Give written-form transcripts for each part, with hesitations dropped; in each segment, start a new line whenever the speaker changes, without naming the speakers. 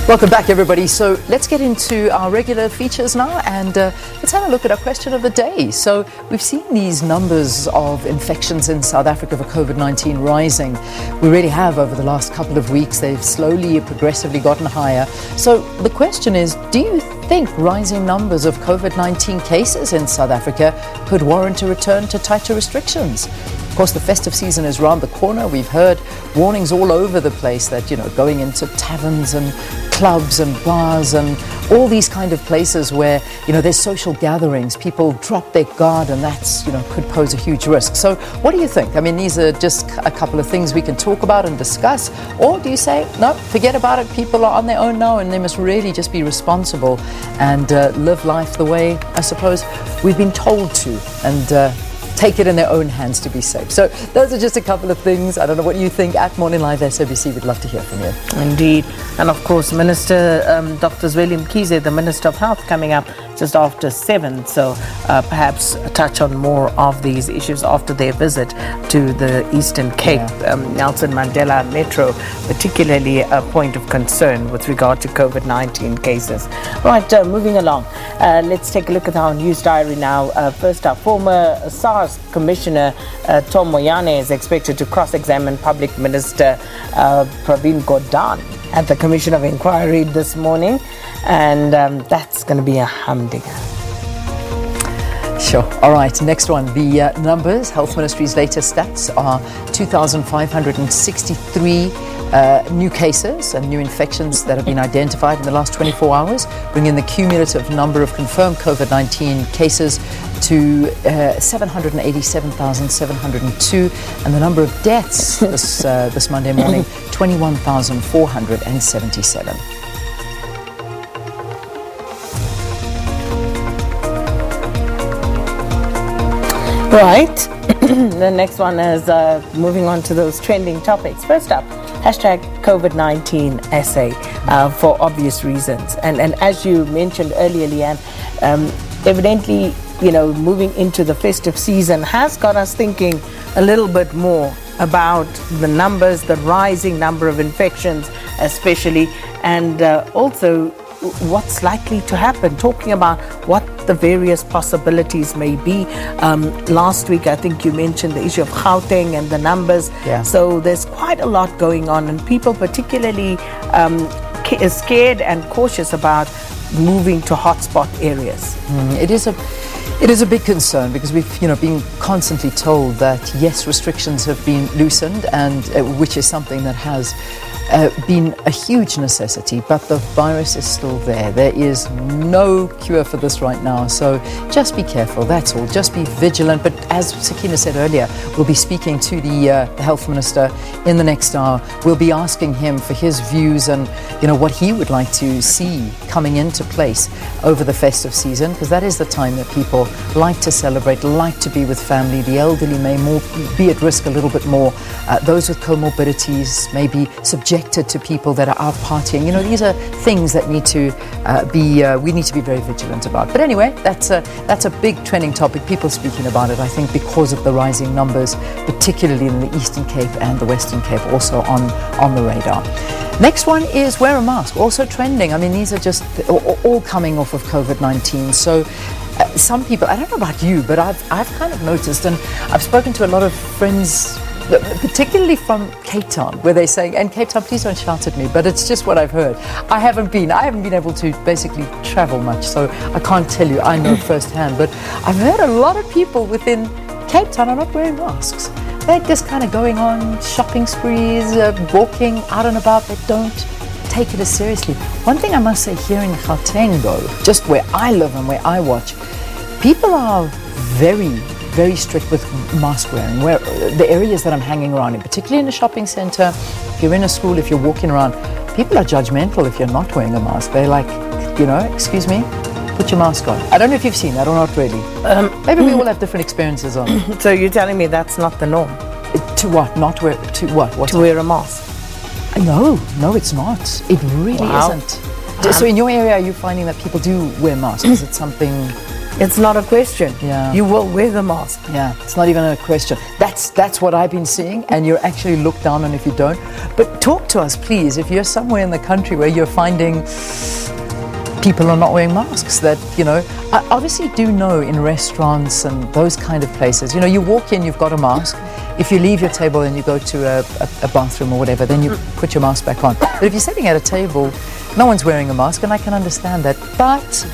Welcome back, everybody. So let's get into our regular features now, and let's have a look at our question of the day. So we've seen these numbers of infections in South Africa for COVID-19 rising. We really have over the last couple of weeks. They've slowly, progressively gotten higher. So the question is, do you think rising numbers of COVID-19 cases in South Africa could warrant a return to tighter restrictions? Of course, the festive season is round the corner. We've heard warnings all over the place that, going into taverns and clubs and bars and all these kind of places where, there's social gatherings, people drop their guard, and that's, could pose a huge risk. So what do you think? I mean, these are just a couple of things we can talk about and discuss. Or do you say, no, forget about it, people are on their own now and they must really just be responsible and live life the way, I suppose, we've been told to, and take it in their own hands to be safe. So those are just a couple of things. I don't know what you think. At Morning Live SABC, we'd love to hear from you.
Indeed. And of course, Minister Dr. Zweli Mkhize, the Minister of Health, coming up just after 7. So perhaps touch on more of these issues after their visit to the Eastern Cape, Nelson Mandela Metro, particularly a point of concern with regard to COVID-19 cases. Right, moving along. Let's take a look at our news diary now. First up, former SARS Commissioner Tom Moyane is expected to cross-examine Public Minister Pravin Gordhan at the Commission of Inquiry this morning, and that's going to be a humdinger.
Sure. All right. Next one. The numbers. Health Ministry's latest stats are 2,563 new cases and new infections that have been identified in the last 24 hours, bringing the cumulative number of confirmed COVID-19 cases to 787,702, and the number of deaths this Monday morning, 21,477.
Right. The next one is moving on to those trending topics. First up, hashtag COVID-19 SA for obvious reasons. And as you mentioned earlier, Leanne, evidently, moving into the festive season has got us thinking a little bit more about the numbers, the rising number of infections especially, and also what's likely to happen, talking about what the various possibilities may be. Last week, I think you mentioned the issue of Gauteng and the numbers.
Yeah.
So there's quite a lot going on, and people particularly scared and cautious about moving to hotspot areas.
It is a big concern because we've been constantly told that yes, restrictions have been loosened, and which is something that has been a huge necessity, but the virus is still there. There is no cure for this right now, so just be careful, that's all. Just be vigilant. But as Sakina said earlier, we'll be speaking to the Health Minister in the next hour. We'll be asking him for his views and what he would like to see coming into place over the festive season, because that is the time that people like to celebrate, like to be with family. The elderly may be at risk a little bit more. Those with comorbidities may be subjected to people that are out partying. These are things that need to we need to be very vigilant about. But anyway, that's a big trending topic. People speaking about it, I think, because of the rising numbers, particularly in the Eastern Cape and the Western Cape, also on the radar. Next one is wear a mask, also trending. I mean, these are just all coming off of COVID-19. So some people, I don't know about you, but I've kind of noticed, and I've spoken to a lot of friends, particularly from Cape Town, where they're saying, and Cape Town, please don't shout at me, but it's just what I've heard. I haven't been able to basically travel much, so I can't tell you, I know firsthand, but I've heard a lot of people within Cape Town are not wearing masks. They're just kind of going on shopping sprees, walking out and about. They don't take it as seriously. One thing I must say here in Gauteng, though, just where I live and where I watch, people are very, very strict with mask wearing. Where the areas that I'm hanging around in, particularly in a shopping center, if you're in a school, if you're walking around, people are judgmental if you're not wearing a mask. They're like, excuse me, put your mask on. I don't know if you've seen that or not really. Maybe we all have different experiences on it.
So you're telling me that's not the norm?
To what? Not wear? To what?
To wear a mask?
No, it's not. It really isn't. So in your area, are you finding that people do wear masks? Is it something
It's not a question.
Yeah.
You will wear the mask.
Yeah, it's not even a question. That's what I've been seeing, and you're actually looked down on if you don't. But talk to us, please, if you're somewhere in the country where you're finding people are not wearing masks, that, I obviously do know in restaurants and those kind of places, you walk in, you've got a mask. If you leave your table and you go to a bathroom or whatever, then you put your mask back on. But if you're sitting at a table, no one's wearing a mask, and I can understand that. But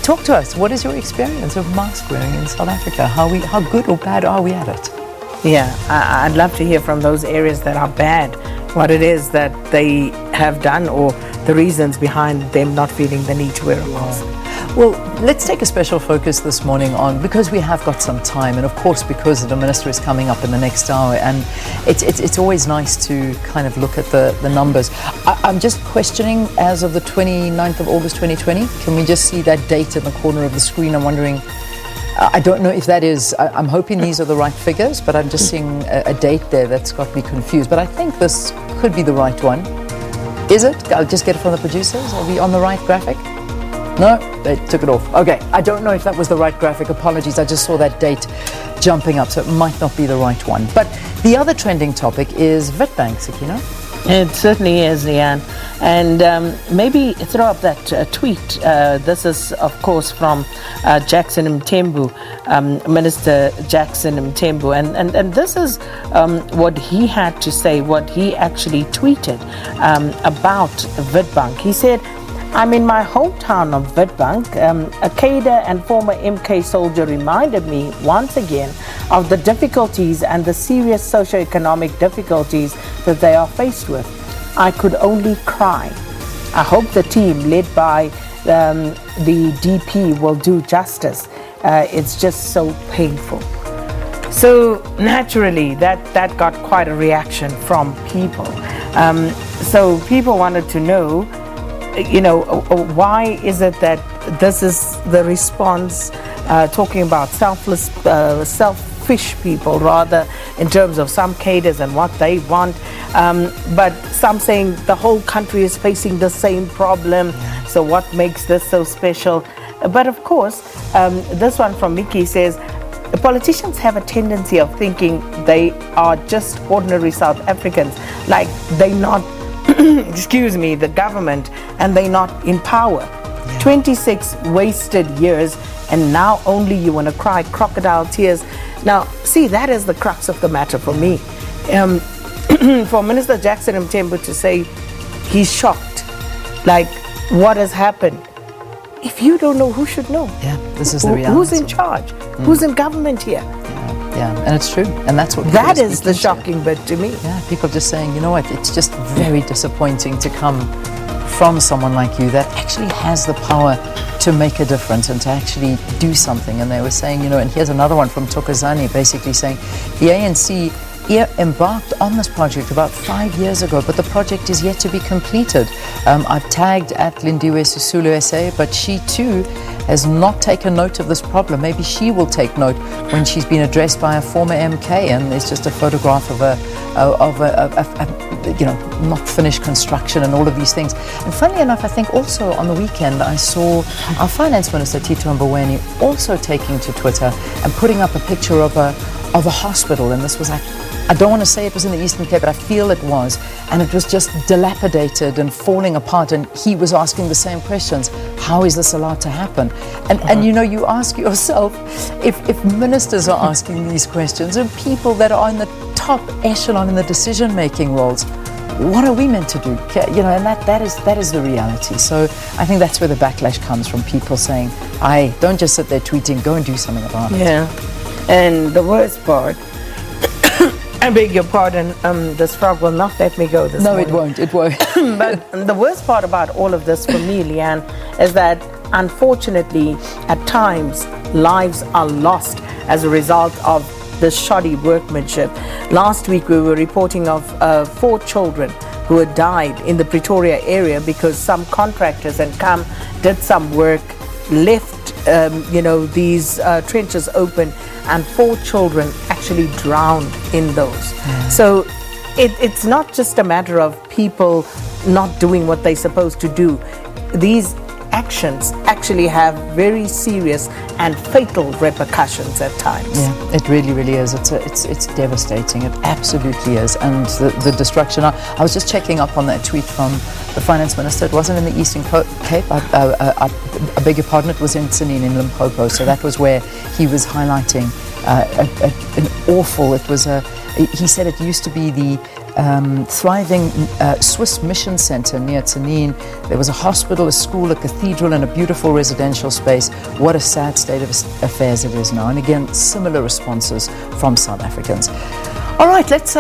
talk to us. What is your experience of mask wearing in South Africa? How good or bad are we at it?
Yeah, I'd love to hear from those areas that are bad, what it is that they have done or the reasons behind them not feeling the need to wear a mask.
Well, let's take a special focus this morning on, because we have got some time, and of course because the Minister is coming up in the next hour, and it's always nice to kind of look at the numbers. I'm just questioning, as of the 29th of August 2020, can we just see that date in the corner of the screen? I'm wondering, I don't know if that is, I'm hoping these are the right figures, but I'm just seeing a date there that's got me confused. But I think this could be the right one. Is it? I'll just get it from the producers. Are we on the right graphic? No, they took it off. Okay, I don't know if that was the right graphic. Apologies, I just saw that date jumping up, so it might not be the right one. But the other trending topic is VEED Bank, Sakina.
It certainly is, Leanne. And maybe throw up that tweet. This is, of course, from Jackson Mthembu, Minister Jackson Mthembu. And this is what he had to say, what he actually tweeted about VEED Bank. He said, "I'm in my hometown of VEED Bank. A cadre and former MK soldier reminded me once again of the difficulties and the serious socio-economic difficulties that they are faced with. I could only cry. I hope the team led by the DP will do justice. It's just so painful." So naturally, that got quite a reaction from people. So people wanted to know, why is it that this is the response, talking about selfish people, rather, in terms of some cadres and what they want, but some saying the whole country is facing the same problem, so what makes this so special? But of course, this one from Mickey says, politicians have a tendency of thinking they are just ordinary South Africans, like they not excuse me, the government, and they're not in power. 26 wasted years, and now only you want to cry crocodile tears. Now, see, that is the crux of the matter for me. For Minister Jackson Mthembu to say he's shocked, like, what has happened? If you don't know, who should know?
Yeah, this is the reality.
Who's in charge? Who's in government here?
Yeah, and it's true, and that's what
that is the shocking bit to me.
Yeah, people just saying, you know what, it's just very disappointing to come from someone like you that actually has the power to make a difference and to actually do something. And they were saying, and here's another one from Tokozani, basically saying the ANC embarked on this project about 5 years ago, but the project is yet to be completed. I've tagged at Lindiwe Sisulu SA, but she too has not taken note of this problem. Maybe she will take note when she's been addressed by a former MK, and there's just a photograph of a not finished construction and all of these things. And funnily enough, I think also on the weekend I saw our Finance Minister Tito Mboweni also taking to Twitter and putting up a picture of a hospital, and this was like, I don't want to say it was in the Eastern Cape, but I feel it was, and it was just dilapidated and falling apart, and he was asking the same questions. How is this allowed to happen? And you ask yourself, if ministers are asking these questions and people that are in the top echelon in the decision-making roles, what are we meant to do? And that is the reality. So I think that's where the backlash comes from, people saying, don't just sit there tweeting, go and do something about it.
Yeah, and the worst part, I beg your pardon, this frog will not let me go this morning.
No, it won't.
But the worst part about all of this for me, Leanne, is that unfortunately, at times, lives are lost as a result of this shoddy workmanship. Last week, we were reporting of 4 children who had died in the Pretoria area because some contractors had come, did some work, left these trenches open, and 4 children actually drowned in those. So it's not just a matter of people not doing what they're supposed to do. These actions actually have very serious and fatal repercussions at times.
Yeah, it really, really is. It's devastating. It absolutely is. And the destruction. I was just checking up on that tweet from the finance minister. It wasn't in the Eastern Cape. I beg your pardon. It was in Tsenin in Limpopo. So that was where he was highlighting an awful. It was he said it used to be the thriving Swiss mission center near Tsenin. There was a hospital, a school, a cathedral, and a beautiful residential space. What a sad state of affairs it is now. And again, similar responses from South Africans. All right, let's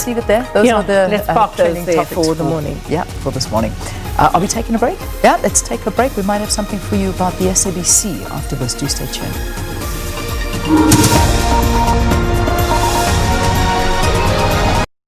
leave it there. Those are the
let's park those
trending
there
topics
for the morning.
Yeah, for this morning. Are we taking a break? Yeah, let's take a break. We might have something for you about the SABC after this. Do stay tuned.